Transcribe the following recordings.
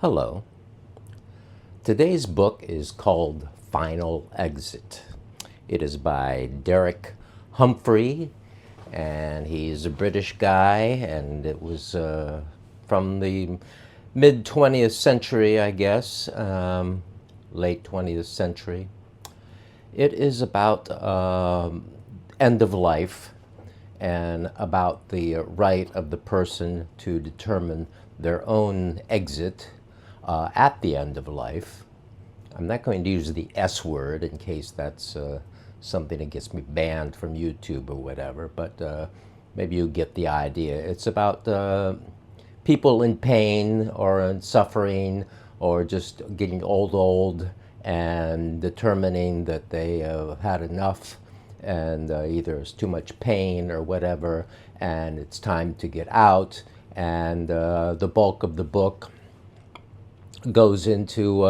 Hello. Today's book is called Final Exit. It is by Derek Humphrey, and he's a British guy, and it was from the mid 20th century, I guess, late 20th century. It is about end of life and about the right of the person to determine their own exit at the end of life. I'm not going to use the S word in case that's something that gets me banned from YouTube or whatever, but maybe you get the idea. It's about people in pain or in suffering or just getting old and determining that they have had enough and either it's too much pain or whatever and it's time to get out. And the bulk of the book goes into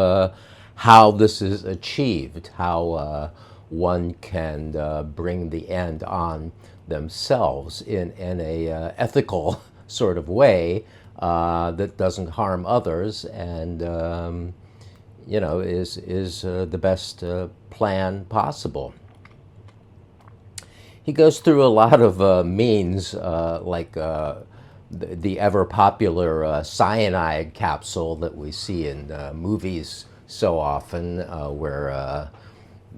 how this is achieved, how one can bring the end on themselves in a ethical sort of way that doesn't harm others and is the best plan possible. He goes through a lot of means, like the ever popular cyanide capsule that we see in movies so often, where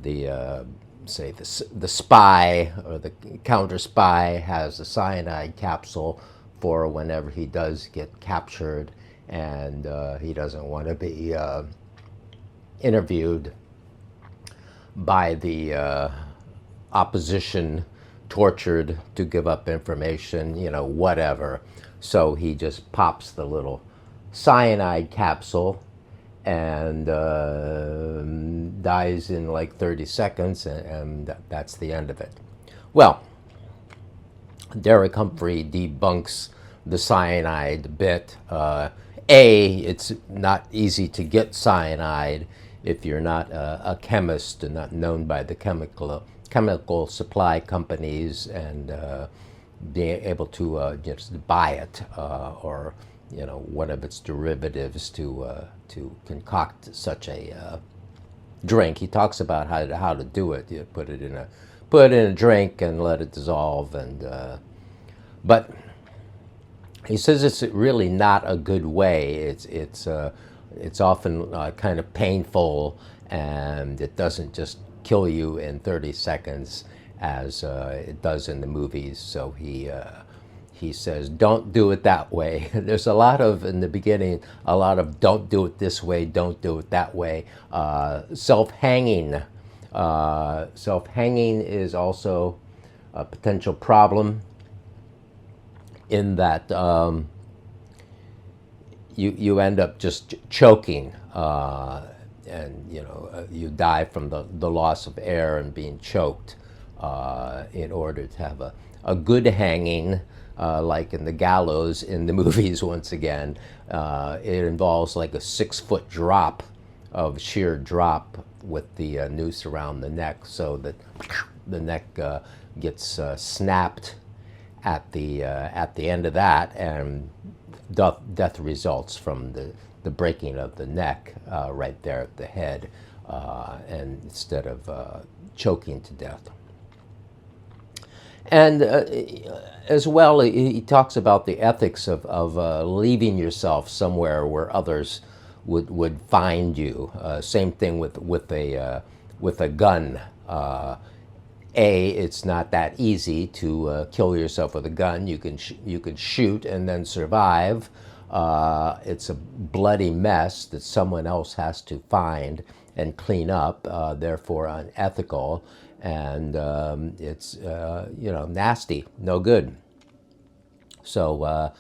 the say the spy or the counter spy has a cyanide capsule for whenever he does get captured and he doesn't want to be interviewed by the opposition, tortured to give up information, whatever. So he just pops the little cyanide capsule and dies in like 30 seconds, and that's the end of it. Well, Derek Humphrey debunks the cyanide bit. It's not easy to get cyanide if you're not a chemist and not known by the chemical supply companies and being able to just buy it or one of its derivatives to concoct such a drink. He talks about how to do it. You put it in a drink and let it dissolve, and but he says it's really not a good way. It's often kind of painful, and it doesn't just kill you in 30 seconds as it does in the movies. So he says, don't do it that way. There's a lot of, in the beginning, a lot of don't do it this way, don't do it that way. Self-hanging. Self-hanging is also a potential problem in that you end up just choking, and you die from the loss of air and being choked in order to have a good hanging, like in the gallows in the movies. Once again, it involves like a 6-foot drop of sheer drop with the noose around the neck, so that the neck gets snapped at the end of that, and death results from the breaking of the neck right there at the head, and instead of choking to death. And as well, he talks about the ethics of leaving yourself somewhere where others would find you. Same thing with a gun. It's not that easy to kill yourself with a gun. You can shoot and then survive. It's a bloody mess that someone else has to find and clean up, therefore unethical, and it's nasty, no good. So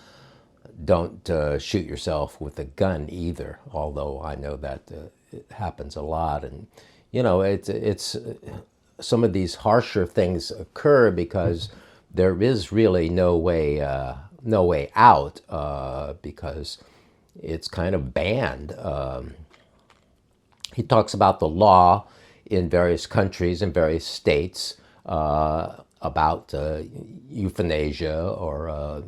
don't shoot yourself with a gun either. Although I know that it happens a lot, and it's some of these harsher things occur because there is really no way out, because it's kind of banned. He talks about the law in various countries and various states about euthanasia or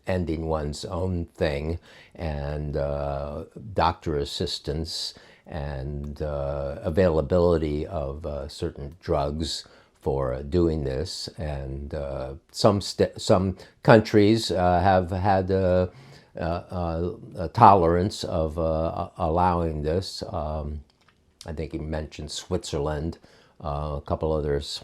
ending one's own thing, and doctor assistance and availability of certain drugs for doing this. And some countries have had a tolerance of allowing this. I think he mentioned Switzerland, a couple others.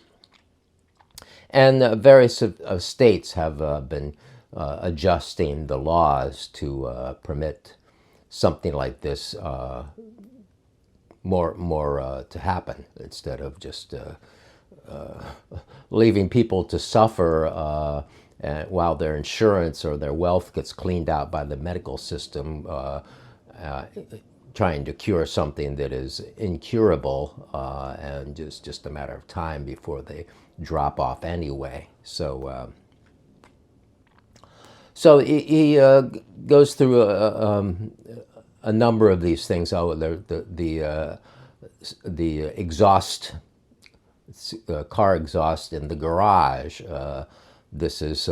And various states have been adjusting the laws to permit something like this more to happen, instead of just leaving people to suffer while their insurance or their wealth gets cleaned out by the medical system, trying to cure something that is incurable, and just a matter of time before they drop off anyway. So he goes through a number of these things. Oh, the exhaust, car exhaust in the garage. This is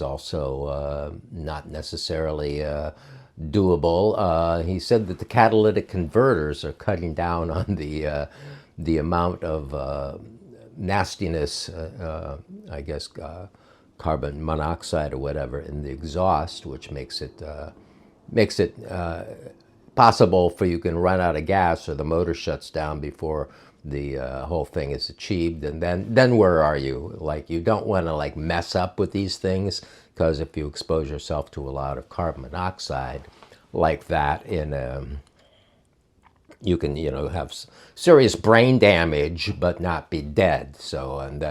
also not necessarily doable. He said that the catalytic converters are cutting down on the amount of nastiness, I guess, carbon monoxide or whatever in the exhaust, which makes it possible for you can run out of gas, or the motor shuts down before the whole thing is achieved. And then where are you? Like, you don't want to like mess up with these things, because if you expose yourself to a lot of carbon monoxide like that, you can have serious brain damage but not be dead. So, and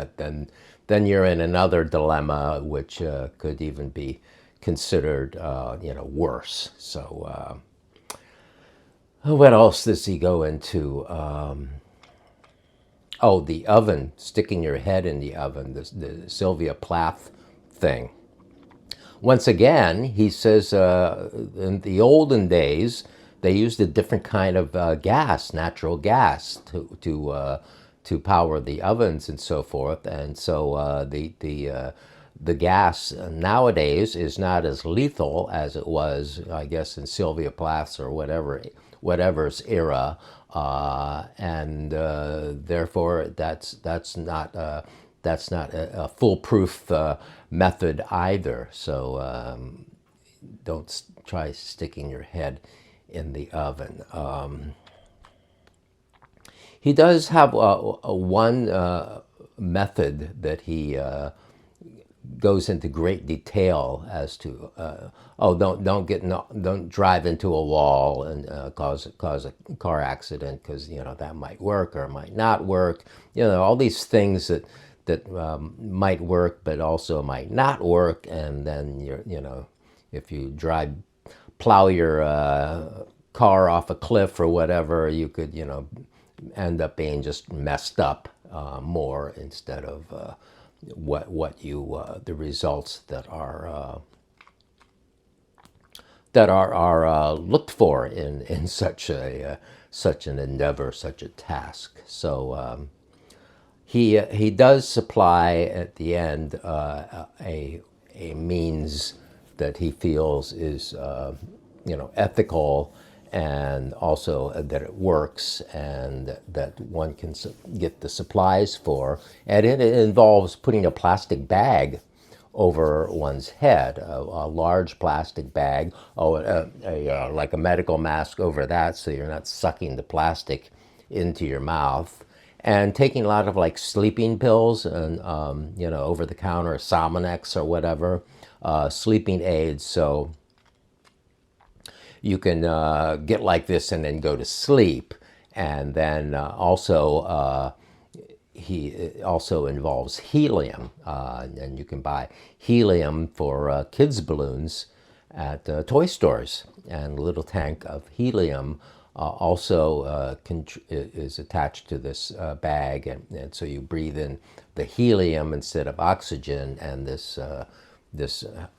then you're in another dilemma, which could even be considered worse. So what else does he go into? Oh, the oven, sticking your head in the oven, the Sylvia Plath thing. Once again, he says in the olden days, they used a different kind of gas, natural gas, to power the ovens and so forth. And so the gas nowadays is not as lethal as it was, I guess, in Sylvia Plath's or whatever's era, and therefore that's not a foolproof method either. So don't try sticking your head in the oven. He does have one method that he goes into great detail as to. Don't drive into a wall and cause a car accident, because that might work or might not work. All these things that might work but also might not work. And then if you plow your car off a cliff or whatever, you could end up being just messed up more, instead of the results that are looked for in such an endeavor, such a task. So he does supply at the end a means that he feels is ethical, and also that it works, and that one can get the supplies for. And it involves putting a plastic bag over one's head, a large plastic bag, like a medical mask over that, so you're not sucking the plastic into your mouth, and taking a lot of like sleeping pills and over the counter, Somonex or whatever, sleeping aids, so you can get like this and then go to sleep. And then he also involves helium, and you can buy helium for kids' balloons at toy stores. And a little tank of helium also is attached to this bag, and so you breathe in the helium instead of oxygen, and this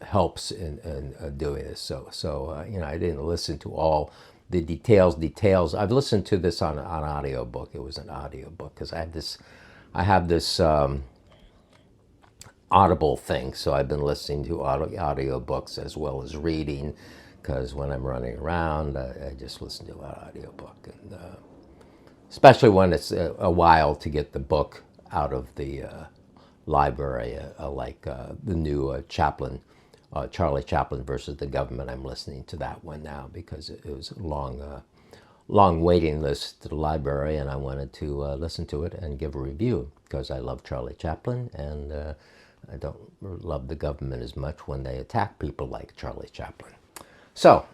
helps in doing this. So I didn't listen to all the details. I've listened to this on an audiobook. It was an audiobook, because I have this Audible thing, so I've been listening to audio books as well as reading, because when I'm running around, I just listen to an audiobook, and especially when it's a while to get the book out of the library, like the new Chaplin, Charlie Chaplin versus the Government. I'm listening to that one now because it was a long waiting list to the library, and I wanted to listen to it and give a review because I love Charlie Chaplin, and I don't love the government as much when they attack people like Charlie Chaplin. So,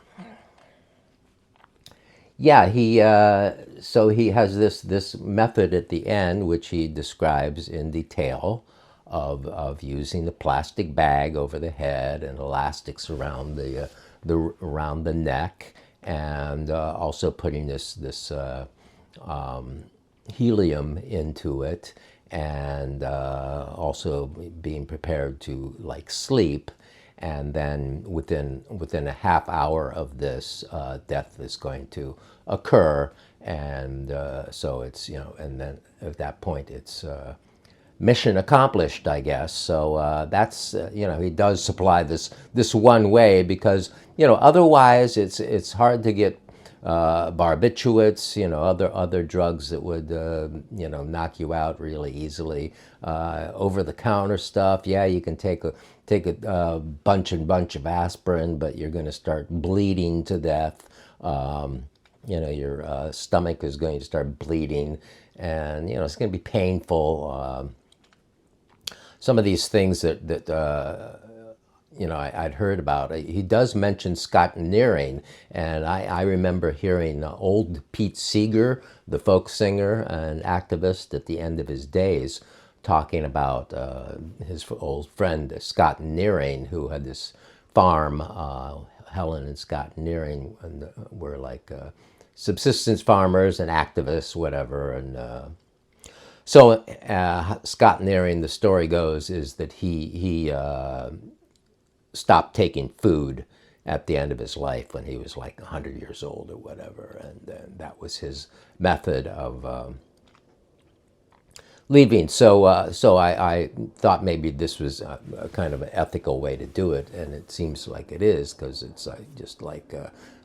yeah, so he has this method at the end, which he describes in detail, of using the plastic bag over the head and elastics around around the neck, and also putting this helium into it, and also being prepared to like sleep, and then within a half hour of this, death is going to occur, and so it's, and then at that point it's mission accomplished, I guess. So that's he does supply this one way, because otherwise it's hard to get barbiturates, other drugs that would knock you out really easily. Over the counter stuff, yeah, you can take a bunch of aspirin, but you're going to start bleeding to death. Your stomach is going to start bleeding, and it's going to be painful. Some of these things that I'd heard about. He does mention Scott Nearing, and I remember hearing old Pete Seeger, the folk singer and activist at the end of his days, talking about his old friend Scott Nearing, who had this farm. Helen and Scott Nearing were like subsistence farmers and activists, whatever, and so Scott Nearing, the story goes, is that he stopped taking food at the end of his life when he was like 100 years old or whatever, and that was his method of leaving. So I thought maybe this was a kind of an ethical way to do it, and it seems like it is, because it's just like,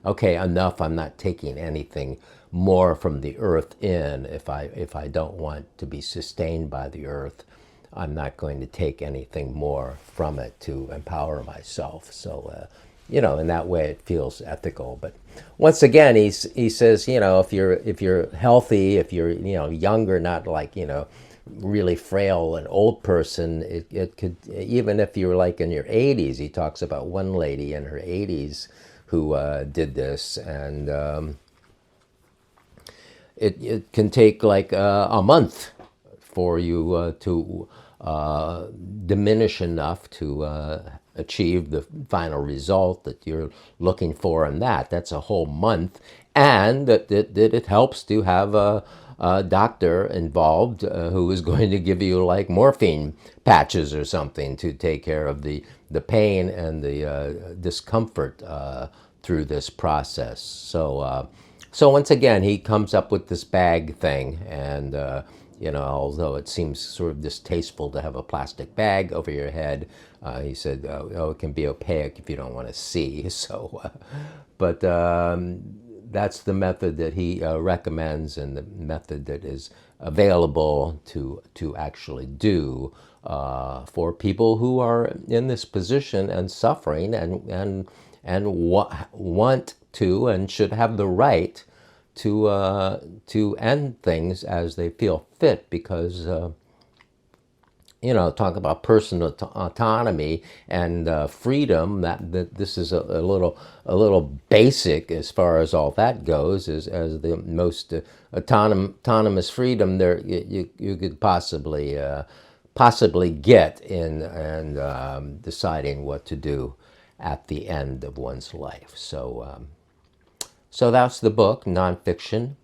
okay, enough. I'm not taking anything more from the earth in. If I don't want to be sustained by the earth, I'm not going to take anything more from it to empower myself. So, in that way it feels ethical. But once again, he says, if you're healthy, if you're, younger, not like, really frail, an old person, it could, even if you're like in your 80s, he talks about one lady in her 80s who did this, and it can take like a month for you to diminish enough to achieve the final result that you're looking for, and that's a whole month, and that it helps to have a doctor involved who is going to give you like morphine patches or something to take care of the pain and the discomfort through this process. So once again, he comes up with this bag thing, and although it seems sort of distasteful to have a plastic bag over your head, he said, it can be opaque if you don't want to see. So, but that's the method that he recommends, and the method that is available to actually do for people who are in this position and suffering, and want to and should have the right to end things as they feel fit, because talk about personal autonomy and freedom. That this is a little basic as far as all that goes, as the most autonomous freedom there you could possibly get in, and deciding what to do at the end of one's life. So so that's the book, nonfiction,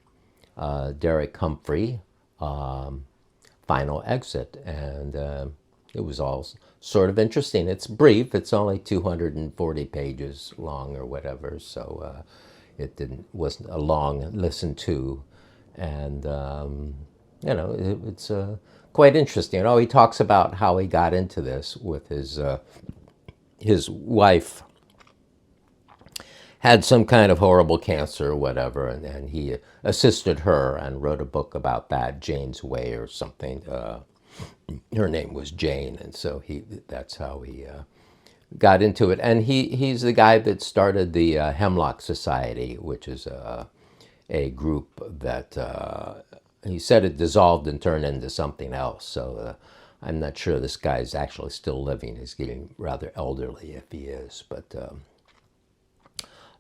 Derek Humphrey, Final Exit, and it was all sort of interesting. It's brief. It's only 240 pages long or whatever, so it wasn't a long listen to, and you know, it's quite interesting. You know, he talks about how he got into this with his wife had some kind of horrible cancer or whatever, and he assisted her and wrote a book about that, Jane's Way or something. Her name was Jane, and so that's how he got into it. And he's the guy that started the Hemlock Society, which is a group that he said it dissolved and turned into something else. So I'm not sure this guy's actually still living. He's getting rather elderly if he is, but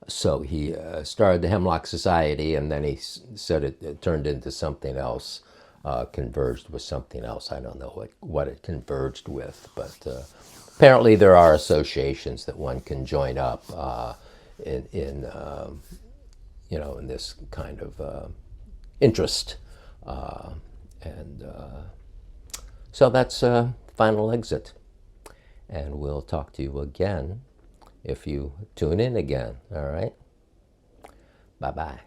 so he started the Hemlock Society, and then he said it turned into something else, converged with something else. I don't know what it converged with, but apparently there are associations that one can join up in you know, in this kind of interest. And so that's Final Exit. And we'll talk to you again if you tune in again. All right? Bye-bye.